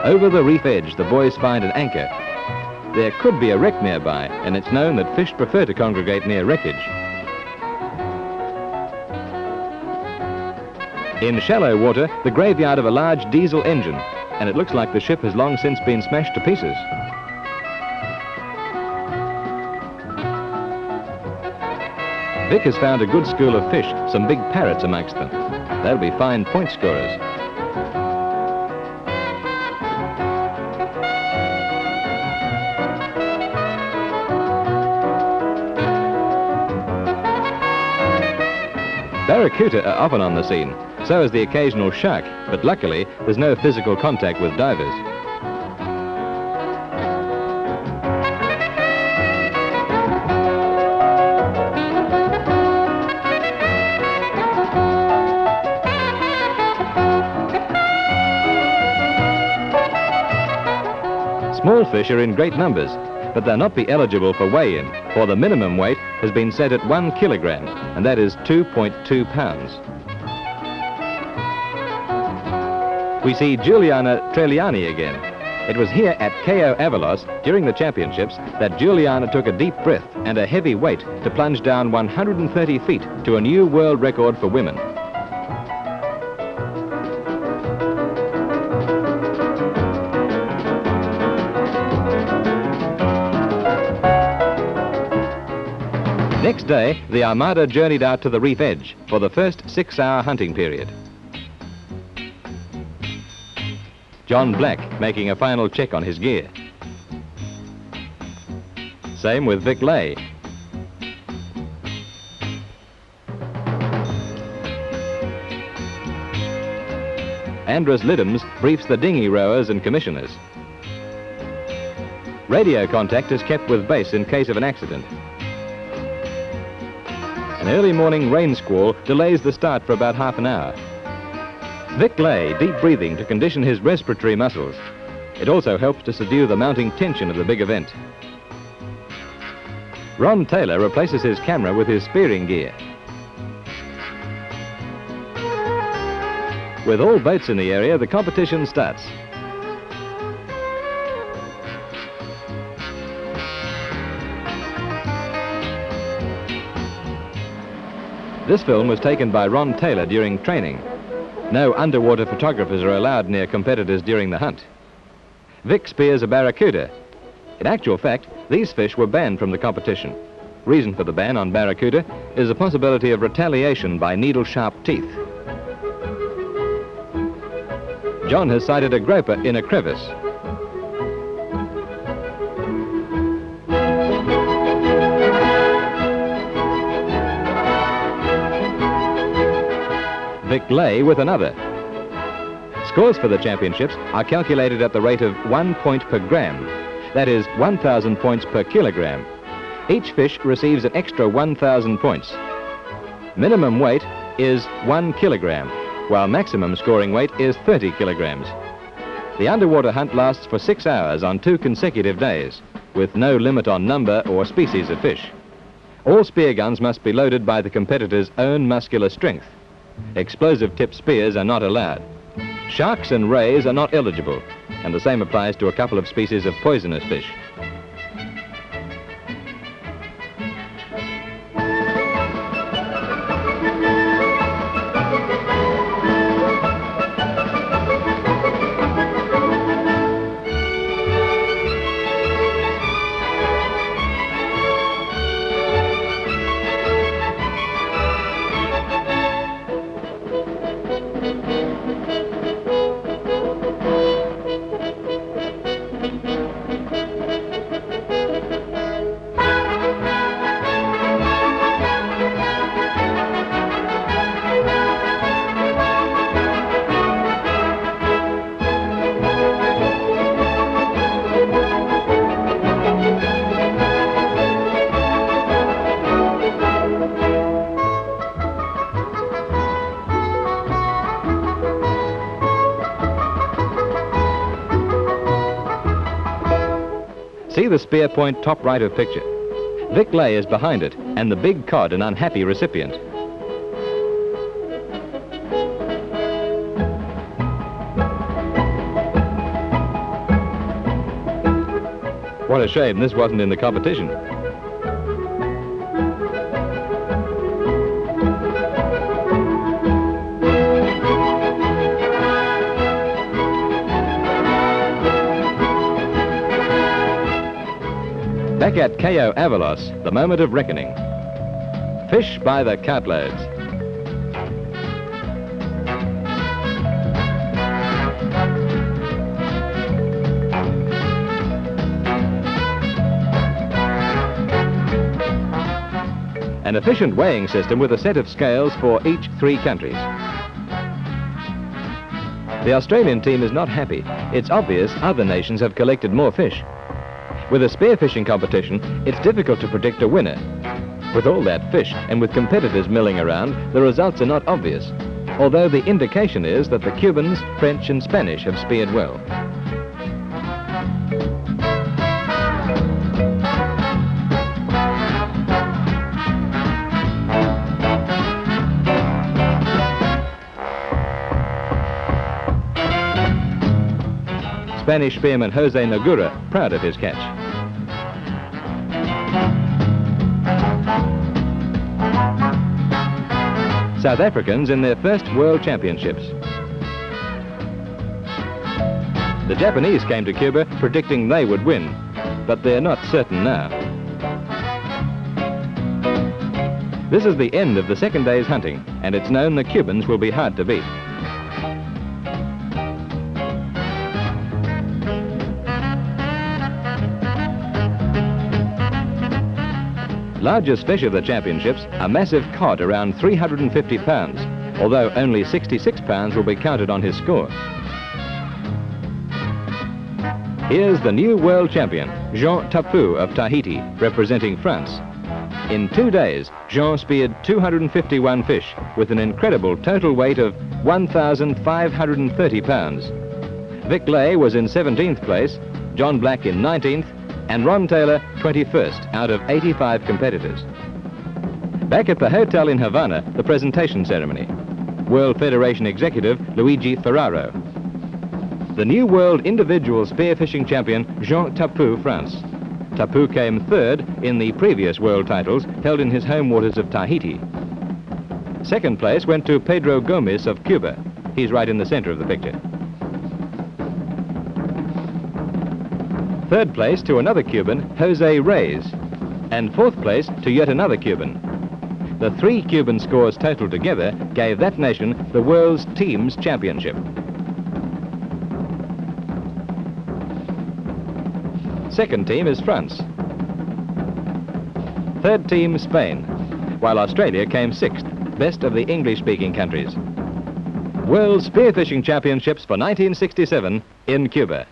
Over the reef edge, the boys find an anchor. There could be a wreck nearby, and it's known that fish prefer to congregate near wreckage. In shallow water, the graveyard of a large diesel engine, and it looks like the ship has long since been smashed to pieces. Vic has found a good school of fish, some big parrots amongst them. They'll be fine point scorers. Barracuda are often on the scene, so is the occasional shark, but luckily there's no physical contact with divers. Small fish are in great numbers, but they'll not be eligible for weigh-in, for the minimum weight has been set at 1 kilogram, and that is 2.2 pounds. We see Juliana Treliani again. It was here at Cayo Avalos during the championships that Juliana took a deep breath and a heavy weight to plunge down 130 feet to a new world record for women. Next day, the Armada journeyed out to the reef edge for the first 6-hour hunting period. John Black making a final check on his gear. Same with Vic Lay. Andrus Lidhams briefs the dinghy rowers and commissioners. Radio contact is kept with base in case of an accident. An early morning rain squall delays the start for about half an hour. Vic Lay deep breathing to condition his respiratory muscles. It also helps to subdue the mounting tension of the big event. Ron Taylor replaces his camera with his spearing gear. With all boats in the area, the competition starts. This film was taken by Ron Taylor during training. No underwater photographers are allowed near competitors during the hunt. Vic spears a barracuda. In actual fact, these fish were banned from the competition. Reason for the ban on barracuda is the possibility of retaliation by needle-sharp teeth. John has sighted a groper in a crevice. Vic Lay with another. Scores for the championships are calculated at the rate of 1 point per gram. That is 1,000 points per kilogram. Each fish receives an extra 1,000 points. Minimum weight is 1 kilogram, while maximum scoring weight is 30 kilograms. The underwater hunt lasts for 6 hours on 2 consecutive days, with no limit on number or species of fish. All spear guns must be loaded by the competitor's own muscular strength. Explosive-tipped spears are not allowed. Sharks and rays are not eligible, and the same applies to a couple of species of poisonous fish. See the spear point top right of picture. Vic Lay is behind it, and the big cod an unhappy recipient. What a shame this wasn't in the competition. Back at Cayo Avalos, the moment of reckoning. Fish by the cartloads. An efficient weighing system with a set of scales for each 3 countries. The Australian team is not happy. It's obvious other nations have collected more fish. With a spearfishing competition, it's difficult to predict a winner. With all that fish and with competitors milling around, the results are not obvious, although the indication is that the Cubans, French and Spanish have speared well. Spanish spearman Jose Nogura proud of his catch. South Africans in their first World Championships. The Japanese came to Cuba predicting they would win, but they're not certain now. This is the end of the second day's hunting, and it's known the Cubans will be hard to beat. Largest fish of the championships, a massive cod around 350 pounds, although only 66 pounds will be counted on his score. Here's the new world champion, Jean Tapu of Tahiti, representing France. In 2 days, Jean speared 251 fish with an incredible total weight of 1,530 pounds. Vic Lay was in 17th place, John Black in 19th, and Ron Taylor 21st out of 85 competitors. Back at the hotel in Havana, the presentation ceremony. World Federation Executive Luigi Ferraro. The new world individual spearfishing champion Jean Tapu, France. Tapu came 3rd in the previous world titles held in his home waters of Tahiti. 2nd place went to Pedro Gomez of Cuba. He's right in the center of the picture. 3rd place to another Cuban, Jose Reyes, and 4th place to yet another Cuban. The 3 Cuban scores totaled together gave that nation the World's Teams Championship. 2nd team is France. 3rd team, Spain, while Australia came 6th, best of the English-speaking countries. World Spearfishing Championships for 1967 in Cuba.